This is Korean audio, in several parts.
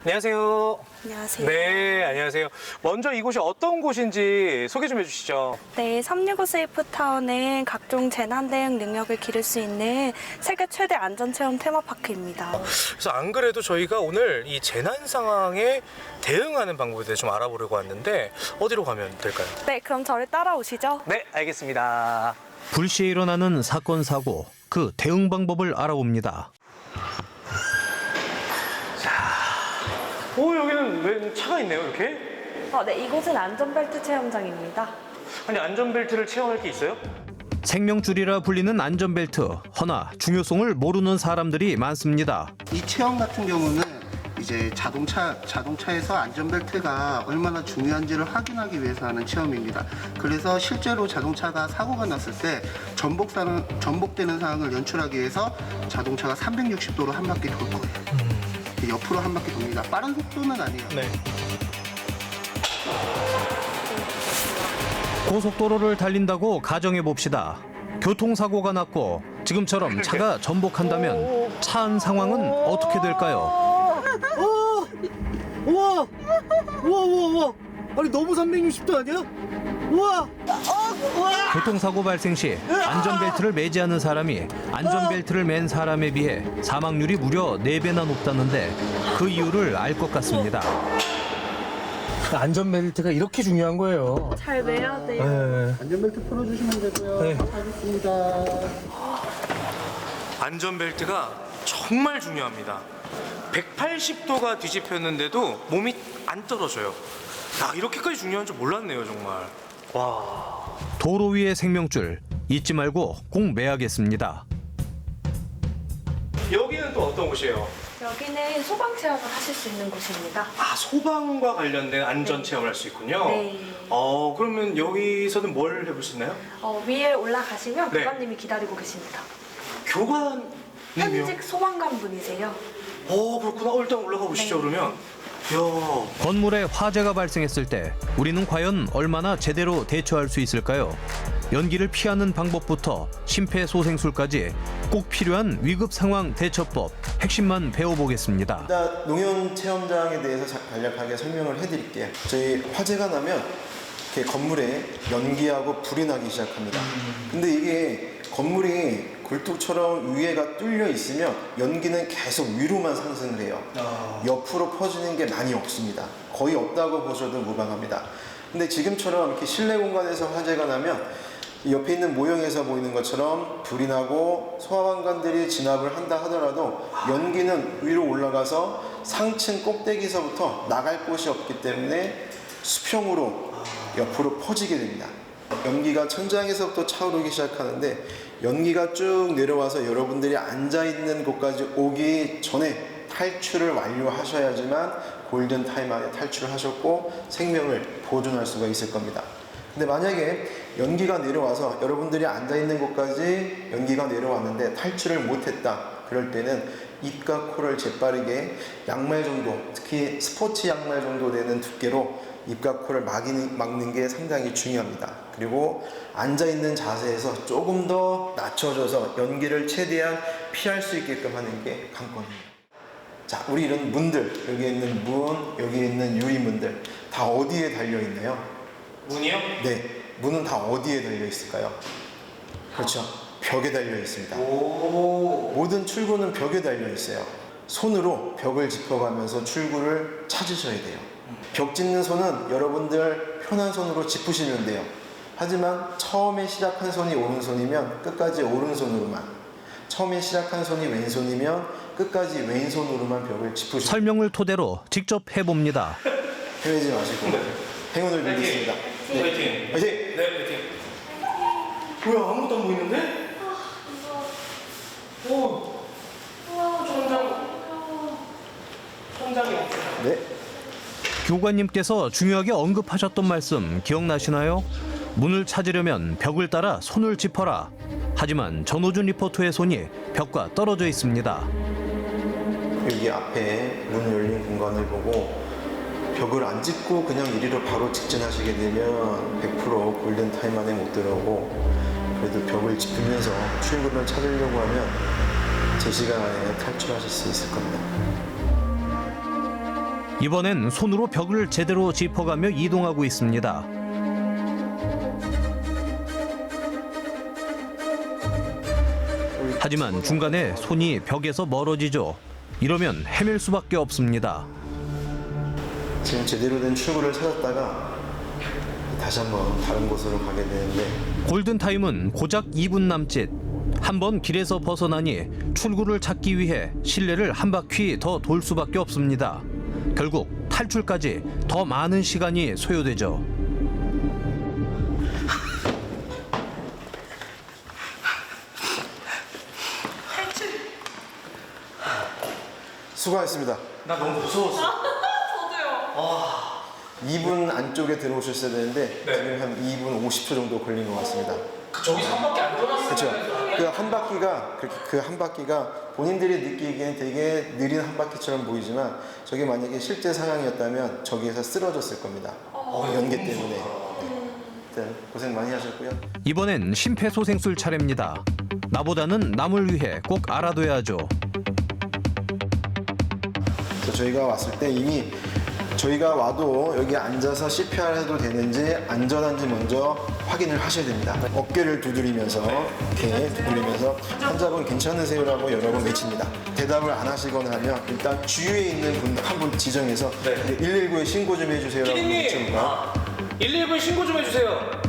안녕하세요. 안녕하세요. 네, 안녕하세요. 먼저 이곳이 어떤 곳인지 소개 좀 해주시죠. 네, 365 세이프타운은 각종 재난 대응 능력을 기를 수 있는 세계 최대 안전체험 테마파크입니다. 그래서 안 그래도 저희가 오늘 이 재난 상황에 대응하는 방법에 대해 좀 알아보려고 왔는데 어디로 가면 될까요? 네, 그럼 저를 따라오시죠. 네, 알겠습니다. 불시에 일어나는 사건 사고, 그 대응 방법을 알아봅니다. 오, 여기는 웬 차가 있네요, 이렇게? 네, 이곳은 안전벨트 체험장입니다. 아니, 안전벨트를 체험할 게 있어요? 생명줄이라 불리는 안전벨트, 허나 중요성을 모르는 사람들이 많습니다. 이 체험 같은 경우는 이제 자동차에서 안전벨트가 얼마나 중요한지를 확인하기 위해서 하는 체험입니다. 그래서 실제로 자동차가 사고가 났을 때 전복되는 상황을 연출하기 위해서 자동차가 360도로 한 바퀴 돌 거예요. 옆으로 한 바퀴 돕니다. 빠른 속도는 아니에요. 네. 고속도로를 달린다고 가정해 봅시다. 교통사고가 났고 지금처럼 차가 전복한다면 차 안 상황은 어떻게 될까요? 우와! 아니 너무 360도 아니야? 우와! 교통사고 발생 시 안전벨트를 매지 않은 사람이 안전벨트를 맨 사람에 비해 사망률이 무려 4배나 높다는데 그 이유를 알 것 같습니다. 안전벨트가 이렇게 중요한 거예요. 잘 매야 돼요. 네. 안전벨트 풀어주시면 되고요. 네. 하겠습니다. 안전벨트가 정말 중요합니다. 180도가 뒤집혔는데도 몸이 안 떨어져요. 야, 이렇게까지 중요한 줄 몰랐네요, 정말. 와. 도로 위의 생명줄 잊지 말고 꼭 매야겠습니다. 여기는 또 어떤 곳이에요? 여기는 소방 체험을 하실 수 있는 곳입니다. 아, 소방과 관련된 안전 체험을 할 수 있군요. 네. 그러면 여기서는 뭘 해볼 수 있나요? 위에 올라가시면 네. 교관님이 기다리고 계십니다. 교관님이요? 현직 소방관 분이세요. 그렇구나. 일단 올라가 보시죠, 네. 그러면. 이야. 건물에 화재가 발생했을 때 우리는 과연 얼마나 제대로 대처할 수 있을까요? 연기를 피하는 방법부터 심폐소생술까지 꼭 필요한 위급 상황 대처법 핵심만 배워보겠습니다. 일단 농협 체험장에 대해서 간략하게 설명을 해드릴게요. 저희 화재가 나면 이렇게 건물에 연기하고 불이 나기 시작합니다. 근데 이게 건물이 굴뚝처럼 위에가 뚫려 있으면 연기는 계속 위로만 상승을 해요. 옆으로 퍼지는 게 많이 없습니다. 거의 없다고 보셔도 무방합니다. 근데 지금처럼 이렇게 실내 공간에서 화재가 나면 옆에 있는 모형에서 보이는 것처럼 불이 나고 소방관들이 진압을 한다 하더라도 연기는 위로 올라가서 상층 꼭대기서부터 나갈 곳이 없기 때문에 수평으로 옆으로 퍼지게 됩니다. 연기가 천장에서부터 차오르기 시작하는데 연기가 쭉 내려와서 여러분들이 앉아있는 곳까지 오기 전에 탈출을 완료하셔야지만 골든타임 안에 탈출을 하셨고 생명을 보존할 수가 있을 겁니다. 근데 만약에 연기가 내려와서 여러분들이 앉아있는 곳까지 연기가 내려왔는데 탈출을 못했다. 그럴 때는 입과 코를 재빠르게 양말 정도, 특히 스포츠 양말 정도 되는 두께로 입과 코를 막는 게 상당히 중요합니다. 그리고 앉아있는 자세에서 조금 더 낮춰져서 연기를 최대한 피할 수 있게끔 하는 게 관건입니다. 자, 우리 이런 문들, 여기 있는 문, 여기 있는 유리문들 다 어디에 달려있나요? 문이요? 네, 문은 다 어디에 달려 있을까요? 그렇죠, 벽에 달려 있습니다. 모든 출구는 벽에 달려 있어요. 손으로 벽을 짚어가면서 출구를 찾으셔야 돼요. 벽 짚는 손은 여러분들 편한 손으로 짚으시면 돼요. 하지만 처음에 시작한 손이 오른손이면 끝까지 오른손으로만, 처음에 시작한 손이 왼손이면 끝까지 왼손으로만 벽을 짚으시면 돼요. 설명을 토대로 직접 해봅니다. 헤매지 마시고 행운을 빌겠습니다. 화이팅! 화이팅! 네, 화이팅! 뭐야, 아무것도 안 보이는데? 천장이 없어. 네. 교관님께서 중요하게 언급하셨던 말씀 기억나시나요? 문을 찾으려면 벽을 따라 손을 짚어라. 하지만 전호준 리포터의 손이 벽과 떨어져 있습니다. 여기 앞에 문 열린 공간을 보고 벽을 안 짚고 그냥 이리로 바로 직진하시게 되면 100% 골든타임 안에 못 들어오고, 그래도 벽을 짚으면서 출구를 찾으려고 하면 제 시간 안에 탈출하실 수 있을 겁니다. 이번엔 손으로 벽을 제대로 짚어가며 이동하고 있습니다. 하지만 중간에 손이 벽에서 멀어지죠. 이러면 헤맬 수밖에 없습니다. 지금 제대로 된 출구를 찾았다가 다시 한번 다른 곳으로 가게 되는데 골든타임은 고작 2분 남짓. 한번 길에서 벗어나니 출구를 찾기 위해 실내를 한 바퀴 더 돌 수밖에 없습니다. 결국 탈출까지 더 많은 시간이 소요되죠. 수고하셨습니다. 나 너무 무서웠어. 2분 안쪽에 들어오셨어야 되는데 네. 지금 한 2분 50초 정도 걸린 것 같습니다. 저기서 한 바퀴 안 돌았어요. 그렇죠. 그 한 바퀴가 본인들이 느끼기엔 되게 느린 한 바퀴처럼 보이지만 저게 만약에 실제 상황이었다면 저기에서 쓰러졌을 겁니다. 연기 때문에. 네. 일단 고생 많이 하셨고요. 이번엔 심폐소생술 차례입니다. 나보다는 남을 위해 꼭 알아둬야죠. 그래서 저희가 왔을 때 이미 저희가 와도 여기 앉아서 CPR 해도 되는지 안전한지 먼저 확인을 하셔야 됩니다. 어깨를 두드리면서 이렇게 두드리면서 환자분 괜찮으세요라고 여러 번 외칩니다. 대답을 안 하시거나 하면 일단 주위에 있는 분 한 분 지정해서 119에 신고 좀 해주세요라고 외칩니다. 119에 신고 좀 해주세요.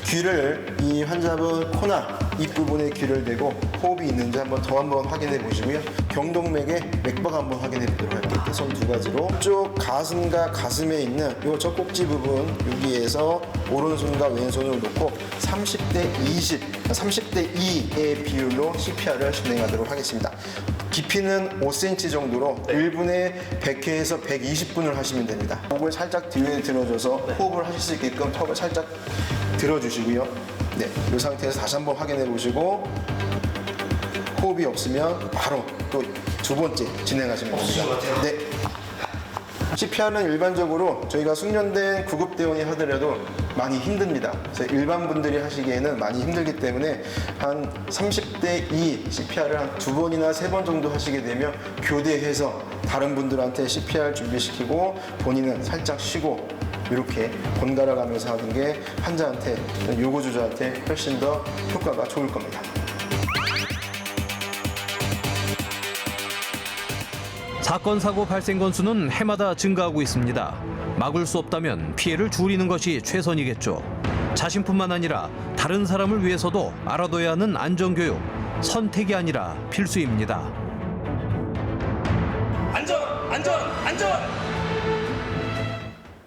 귀를 이 환자분 코나 입부분에 귀를 대고 호흡이 있는지 한번 확인해 보시고요. 경동맥의 맥박 한번 확인해 보도록 할게요. 손 두 가지로 쪽 가슴과 가슴에 있는 이 젖꼭지 부분 여기에서 오른손과 왼손을 놓고 30대 20, 30대 2의 비율로 CPR을 진행하도록 하겠습니다. 깊이는 5cm 정도로 1분에 100회에서 120분을 하시면 됩니다. 목을 살짝 뒤에 들어줘서 호흡을 하실 수 있게끔 턱을 살짝 들어주시고요. 네, 이 상태에서 다시 한번 확인해 보시고 호흡이 없으면 바로 또 두 번째 진행하시면 됩니다. 네. CPR은 일반적으로 저희가 숙련된 구급대원이 하더라도 많이 힘듭니다. 그래서 일반 분들이 하시기에는 많이 힘들기 때문에 한 30대 2 CPR을 한 2번이나 3번 정도 하시게 되면 교대해서 다른 분들한테 CPR 준비시키고 본인은 살짝 쉬고 이렇게 번갈아 가면서 하는 게 환자한테, 요구주자한테 훨씬 더 효과가 좋을 겁니다. 사건 사고 발생 건수는 해마다 증가하고 있습니다. 막을 수 없다면 피해를 줄이는 것이 최선이겠죠. 자신뿐만 아니라 다른 사람을 위해서도 알아둬야 하는 안전교육, 선택이 아니라 필수입니다. 안전, 안전, 안전.